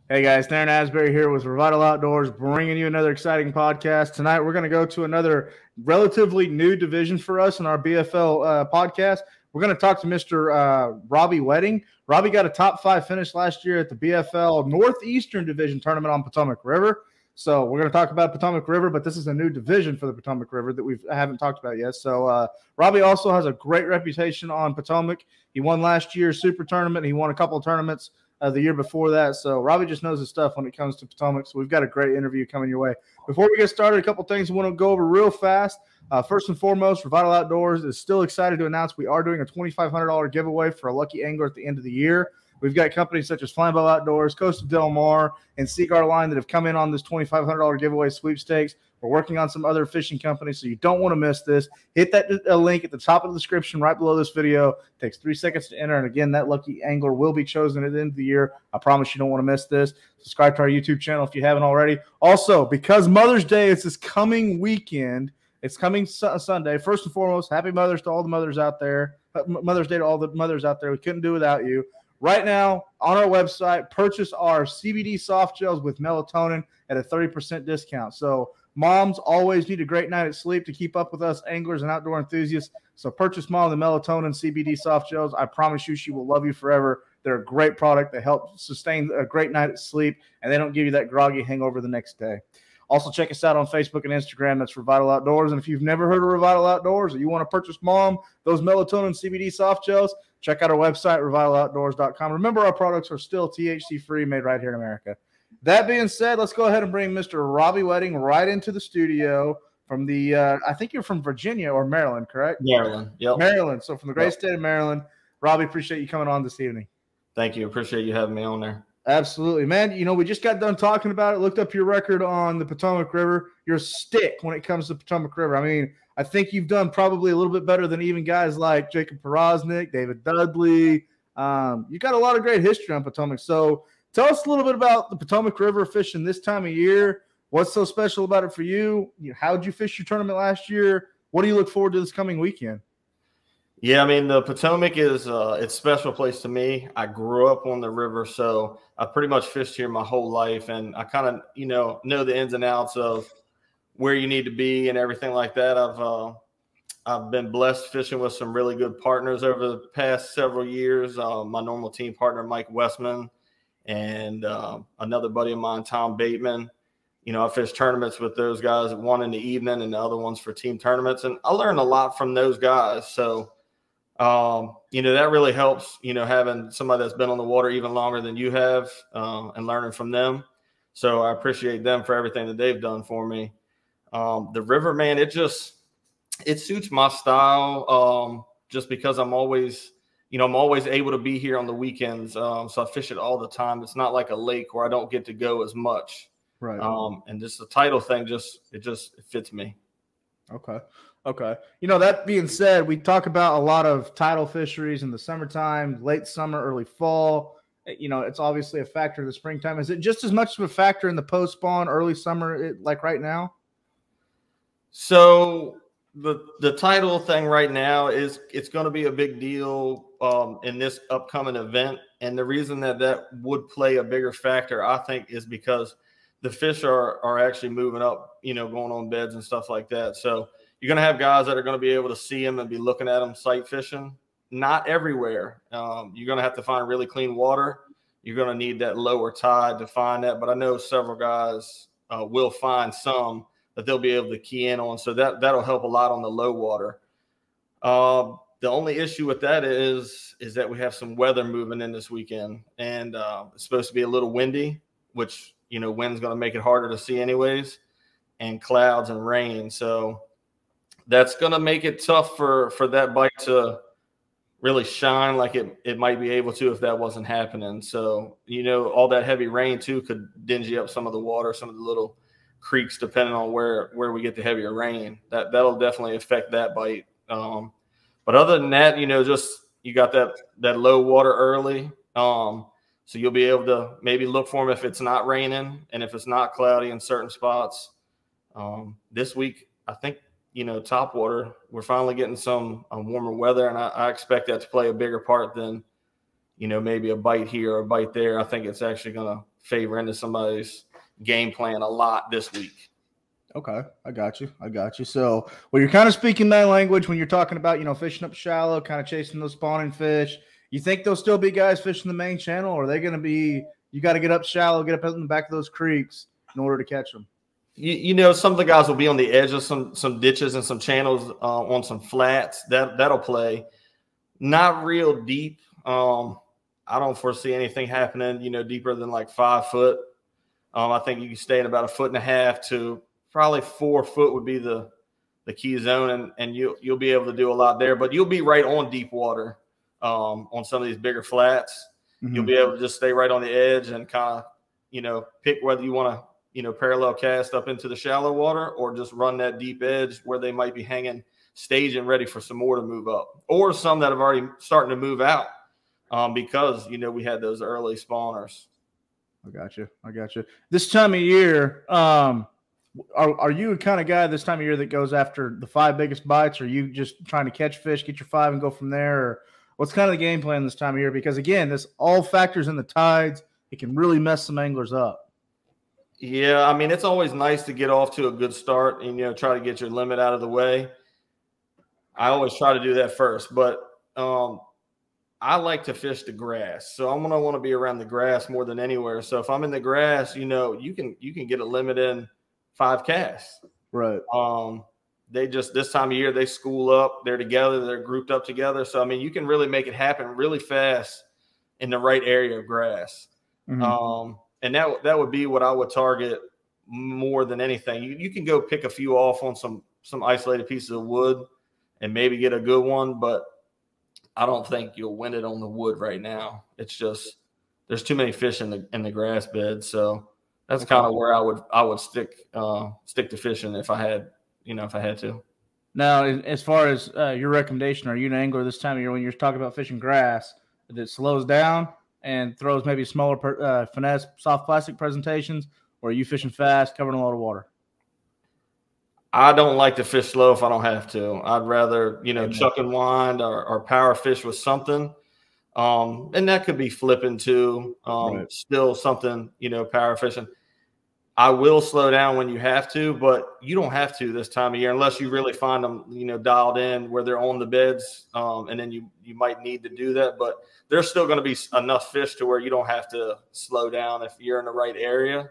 Hey guys, Darren Asbury here with Revital Outdoors, bringing you another exciting podcast. Tonight we're going to go to another relatively new division for us in our BFL podcast. We're going to talk to Mr. Robby Wedding. Robbie got a top 5 finish last year at the BFL Northeastern Division tournament on Potomac River. So we're going to talk about Potomac River, but this is a new division for the Potomac River that we haven't talked about yet. So Robbie also has a great reputation on Potomac. He won last year's Super Tournament. He won a couple of tournaments the year before that. So Robbie just knows his stuff when it comes to Potomac. So we've got a great interview coming your way. Before we get started, a couple things we want to go over real fast. First and foremost, Revital Outdoors is still excited to announce we are doing a $2,500 giveaway for a lucky angler at the end of the year. We've got companies such as Flambeau Outdoors, Coast of Del Mar, and Cigar Line that have come in on this $2,500 giveaway sweepstakes. We're working on some other fishing companies, so you don't want to miss this. Hit that link at the top of the description right below this video. It takes 3 seconds to enter, and again, that lucky angler will be chosen at the end of the year. I promise you don't want to miss this. Subscribe to our YouTube channel if you haven't already. Also, because Mother's Day is this coming weekend, it's coming Sunday. First and foremost, happy Mother's to all the mothers out there. Mother's Day to all the mothers out there. We couldn't do without you. Right now, on our website, purchase our CBD soft gels with melatonin at a 30% discount. So moms always need a great night of sleep to keep up with us anglers and outdoor enthusiasts. So purchase Mom the melatonin CBD soft gels. I promise you she will love you forever. They're a great product. They help sustain a great night of sleep, and they don't give you that groggy hangover the next day. Also, check us out on Facebook and Instagram. That's Revital Outdoors. And if you've never heard of Revital Outdoors or you want to purchase Mom those melatonin CBD soft gels, check out our website, revitaloutdoors.com. Remember, our products are still THC-free, made right here in America. That being said, let's go ahead and bring Mr. Robby Wedding right into the studio from the I think you're from Virginia or Maryland, correct? Maryland, yep. Maryland. So from the great state of Maryland. Robbie, appreciate you coming on this evening. Thank you. Appreciate you having me on there. Absolutely, man. You know, we just got done talking about it, looked up your record on the Potomac River. You're a stick when it comes to Potomac River. I mean, I think you've done probably a little bit better than even guys like Jacob Porosnik, David Dudley. You got a lot of great history on Potomac. So tell us a little bit about the Potomac River fishing this time of year. What's so special about it for you? How did you fish your tournament last year? What do you look forward to this coming weekend? Yeah, I mean, the Potomac is it's a special place to me. I grew up on the river, so I pretty much fished here my whole life, and I kind of, know the ins and outs of where you need to be and everything like that. I've been blessed fishing with some really good partners over the past several years. My normal team partner, Mike Westman, and another buddy of mine, Tom Bateman. I fished tournaments with those guys, one in the evening and the other ones for team tournaments, and I learned a lot from those guys. So that really helps, having somebody that's been on the water even longer than you have, and learning from them. So I appreciate them for everything that they've done for me. The river, man, it suits my style. Just because I'm always able to be here on the weekends. So I fish it all the time. It's not like a lake where I don't get to go as much. Right. And just the title thing, it fits me. Okay. That being said, we talk about a lot of tidal fisheries in the summertime, late summer, early fall. It's obviously a factor in the springtime. Is it just as much of a factor in the post-spawn, early summer, like right now? So the tidal thing right now it's going to be a big deal in this upcoming event. And the reason that would play a bigger factor, I think, is because the fish are actually moving up, going on beds and stuff like that. So you're going to have guys that are going to be able to see them and be looking at them sight fishing. Not everywhere. You're going to have to find really clean water. You're going to need that lower tide to find that. But I know several guys will find some that they'll be able to key in on. So that'll help a lot on the low water. The only issue with that is that we have some weather moving in this weekend. And it's supposed to be a little windy, which, wind's going to make it harder to see anyways, and clouds and rain. So that's going to make it tough for that bite to really shine like it might be able to if that wasn't happening. So, all that heavy rain too could dingy up some of the water, some of the little creeks, depending on where we get the heavier rain. That'll definitely affect that bite. But other than that, you got that low water early. So you'll be able to maybe look for them if it's not raining and if it's not cloudy in certain spots. This week, I think, top water, we're finally getting some warmer weather, and I expect that to play a bigger part than maybe a bite here or a bite there, I think it's actually going to favor into somebody's game plan a lot this week. Okay, I got you. So, well, you're kind of speaking that language when you're talking about, fishing up shallow, kind of chasing those spawning fish. You think there'll still be guys fishing the main channel, or are they going to be, you got to get up shallow, get up in the back of those creeks in order to catch them? Some of the guys will be on the edge of some ditches and some channels on some flats. That'll play. Not real deep. I don't foresee anything happening, deeper than like 5 foot. I think you can stay in about 1.5 foot to probably 4 foot would be the key zone, and you'll be able to do a lot there. But you'll be right on deep water on some of these bigger flats. Mm-hmm. You'll be able to just stay right on the edge and kind of, pick whether you want to, parallel cast up into the shallow water or just run that deep edge where they might be hanging, staging, ready for some more to move up, or some that have already starting to move out because, we had those early spawners. I got you. This time of year, are you a kind of guy this time of year that goes after the 5 biggest bites? Or are you just trying to catch fish, get your 5 and go from there? Or what's kind of the game plan this time of year? Because again, this all factors in the tides. It can really mess some anglers up. Yeah, I mean, it's always nice to get off to a good start and, try to get your limit out of the way. I always try to do that first, but I like to fish the grass. So I'm going to want to be around the grass more than anywhere. So if I'm in the grass, you can get a limit in 5 casts. Right. They just, this time of year, they school up, they're together, they're grouped up together. So, I mean, you can really make it happen really fast in the right area of grass. Mm-hmm. And that would be what I would target more than anything. You can go pick a few off on some isolated pieces of wood and maybe get a good one, but I don't think you'll win it on the wood right now. It's just there's too many fish in the grass bed, so that's kind of where I would stick to fishing if I had to. Now, as far as your recommendation, are you an angler this time of year when you're talking about fishing grass that slows down and throws maybe smaller finesse soft plastic presentations, or are you fishing fast, covering a lot of water? I don't like to fish slow if I don't have to. I'd rather, chuck and wind or power fish with something. And that could be flipping too. Right. Still something, power fishing. I will slow down when you have to, but you don't have to this time of year unless you really find them, dialed in where they're on the beds. And then you might need to do that, but there's still going to be enough fish to where you don't have to slow down if you're in the right area.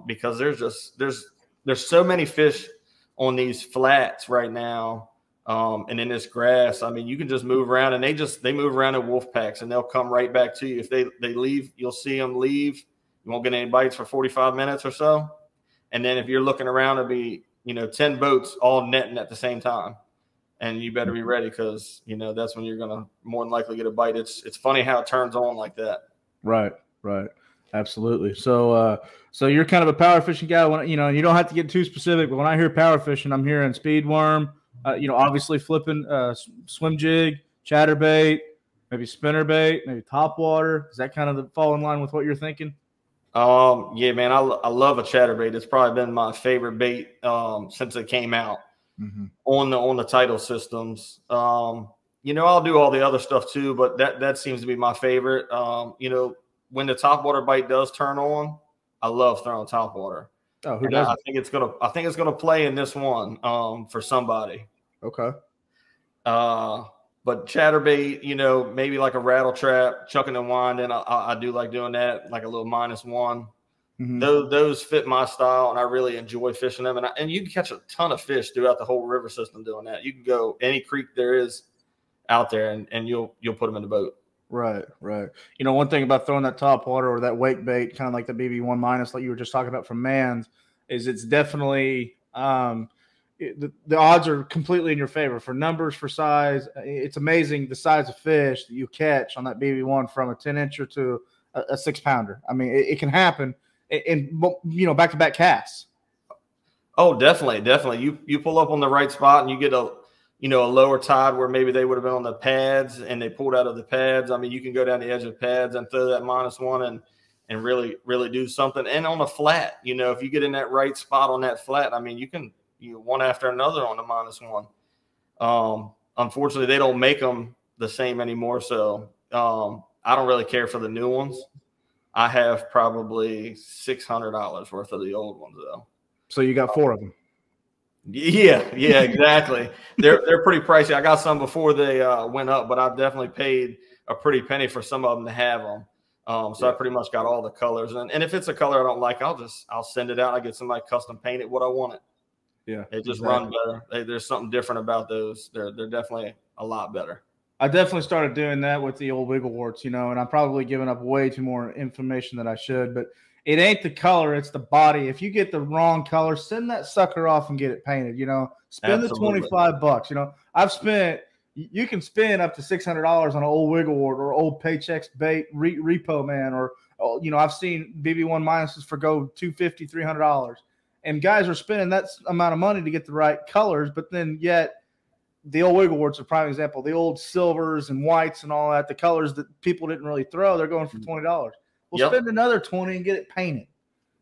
Because there's so many fish on these flats right now. And in this grass, I mean, you can just move around, and they move around in wolf packs, and they'll come right back to you. If they leave, you'll see them leave. You won't get any bites for 45 minutes or so. And then if you're looking around, it'll be, 10 boats all netting at the same time. And you better be ready because, that's when you're going to more than likely get a bite. It's funny how it turns on like that. Right. Absolutely. So you're kind of a power fishing guy. When, you don't have to get too specific, but when I hear power fishing, I'm hearing speed worm, obviously flipping swim jig, chatterbait, maybe spinnerbait, maybe topwater. Does that kind of fall in line with what you're thinking? Yeah, man, I love a chatterbait. It's probably been my favorite bait since it came out on the title systems. I'll do all the other stuff too, but that seems to be my favorite. When the topwater bite does turn on, I love throwing topwater. Oh, who doesn't? I think it's gonna play in this one for somebody. Okay. But chatterbait, maybe like a rattle trap, chucking and winding. I do like doing that, like a little -1. Mm-hmm. Those fit my style, and I really enjoy fishing them. And you can catch a ton of fish throughout the whole river system doing that. You can go any creek there is out there, and you'll put them in the boat. Right. One thing about throwing that topwater or that wake bait, kind of like the BB1 minus, like you were just talking about from Mans, is it's definitely the odds are completely in your favor for numbers, for size. It's amazing the size of fish that you catch on that BB1 from a 10-incher to a 6-pounder. I mean, it can happen in back-to-back casts. Oh, definitely. You pull up on the right spot and you get a lower tide where maybe they would have been on the pads and they pulled out of the pads. I mean, you can go down the edge of the pads and throw that -1 and really, really do something. And on a flat, if you get in that right spot on that flat, I mean, you can one after another on the -1. Unfortunately, they don't make them the same anymore. So I don't really care for the new ones. I have probably $600 worth of the old ones though. So you got 4 of them. Yeah, exactly. They're pretty pricey. I got some before they went up, but I definitely paid a pretty penny for some of them to have them. So I pretty much got all the colors, and if it's a color I don't like, I'll send it out. I get somebody custom paint it what I want it. Yeah, they just run better. There's something different about those. They're definitely a lot better. I definitely started doing that with the old wiggle warts, and I'm probably giving up way too more information than I should, but it ain't the color, it's the body. If you get the wrong color, send that sucker off and get it painted, spend Absolutely. the $25. I've spent, you can spend up to $600 on an old wiggle wart or old Paychex bait repo man, or, I've seen BB1 minuses for go $250, $300. And guys are spending that amount of money to get the right colors, but then yet the old wiggle warts are a prime example. The old silvers and whites and all that, the colors that people didn't really throw, they're going for $20. Well, spend another $20 and get it painted.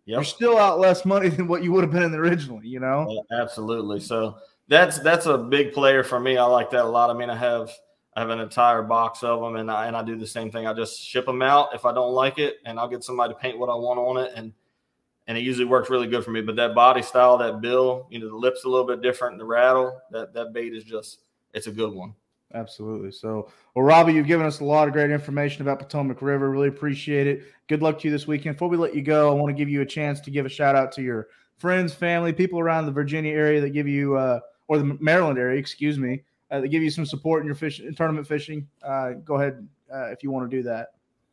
Yep. You're still out less money than what you would have been in originally, Yeah, absolutely. So that's a big player for me. I like that a lot. I mean, I have an entire box of them, and I do the same thing. I just ship them out if I don't like it, and I'll get somebody to paint what I want on it, and it usually works really good for me. But that body style, that bill, the lip's a little bit different, the rattle, that bait is it's a good one. Absolutely. So, well, Robbie, you've given us a lot of great information about Potomac River. Really appreciate it. Good luck to you this weekend. Before we let you go, I want to give you a chance to give a shout out to your friends, family, people around the Virginia area that give you, or the Maryland area, excuse me, that give you some support in your tournament fishing. Go ahead if you want to do that.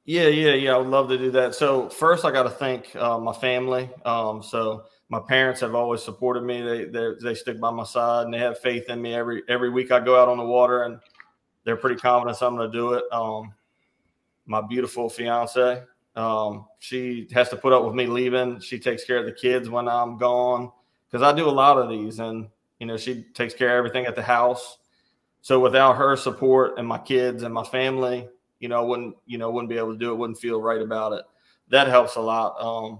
Yeah. I would love to do that. So first, I got to thank my family. So my parents have always supported me. They stick by my side, and they have faith in me. Every week I go out on the water, and they're pretty confident I'm going to do it. My beautiful fiance, she has to put up with me leaving. She takes care of the kids when I'm gone, because I do a lot of these, and she takes care of everything at the house. So without her support and my kids and my family, I wouldn't be able to do it. Wouldn't feel right about it. That helps a lot.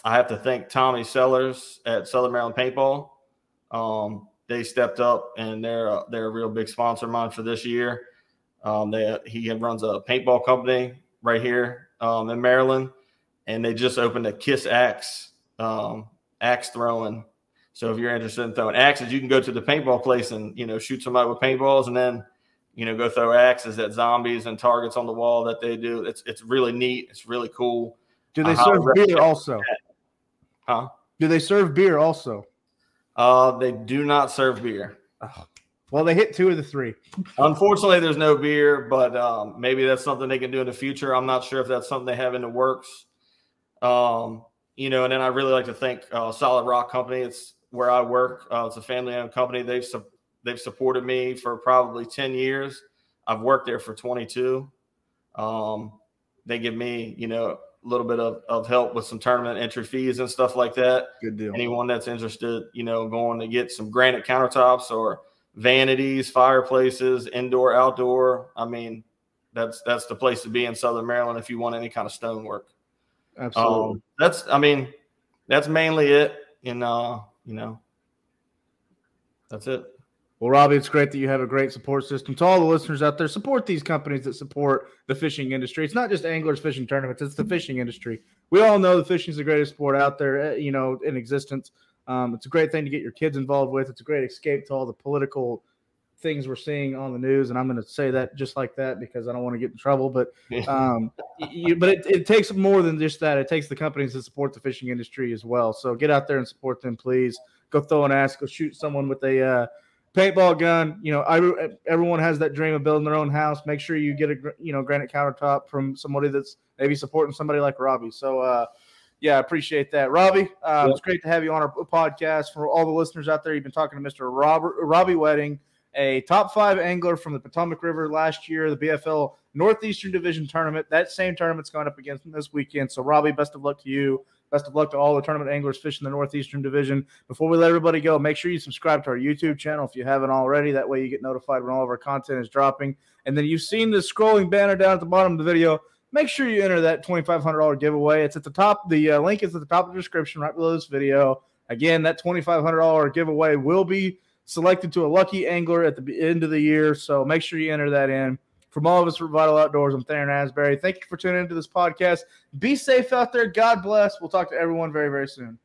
I have to thank Tommy Sellers at Southern Maryland Paintball. They stepped up, and they're a real big sponsor of mine for this year. He runs a paintball company right here in Maryland, and they just opened a Kiss Axe throwing. So if you're interested in throwing axes, you can go to the paintball place and shoot somebody with paintballs, and then go throw axes at zombies and targets on the wall that they do. It's really neat. It's really cool. Do they serve beer also? Huh? Do they serve beer also? They do not serve beer. Oh. Well, they hit 2 of the 3. Unfortunately, there's no beer, but maybe that's something they can do in the future. I'm not sure if that's something they have in the works. And then I really like to thank Solid Rock Company. It's where I work. It's a family-owned company. They've supported me for probably 10 years. I've worked there for 22. They give me, a little bit of help with some tournament entry fees and stuff like that. Good deal. Anyone that's interested, going to get some granite countertops or vanities, fireplaces, indoor, outdoor. I mean, that's the place to be in Southern Maryland if you want any kind of stonework. Absolutely. That's mainly it. And, that's it. Well, Robbie, it's great that you have a great support system. To all the listeners out there, support these companies that support the fishing industry. It's not just anglers fishing tournaments. It's the fishing industry. We all know the fishing is the greatest sport out there, in existence. It's a great thing to get your kids involved with. It's a great escape to all the political things we're seeing on the news. And I'm going to say that just like that because I don't want to get in trouble. But it takes more than just that. It takes the companies that support the fishing industry as well. So get out there and support them, please. Go throw an axe. Go shoot someone with a paintball gun. Everyone has that dream of building their own house. Make sure you get a granite countertop from somebody that's maybe supporting somebody like Robbie. So I appreciate that, Robbie. It's great to have you on our podcast. For all the listeners out there, you've been talking to Mr. Robby Wedding, a top 5 angler from the Potomac River last year, the BFL Northeastern Division tournament. That same tournament's going up against this weekend. So Robbie, best of luck to you. Best of luck to all the tournament anglers fishing the Northeastern Division. Before we let everybody go, make sure you subscribe to our YouTube channel if you haven't already. That way you get notified when all of our content is dropping. And then you've seen the scrolling banner down at the bottom of the video. Make sure you enter that $2,500 giveaway. It's at the top. The link is at the top of the description right below this video. Again, that $2,500 giveaway will be selected to a lucky angler at the end of the year. So make sure you enter that in. From all of us at Revital Outdoors, I'm Theron Asbury. Thank you for tuning into this podcast. Be safe out there. God bless. We'll talk to everyone very, very soon.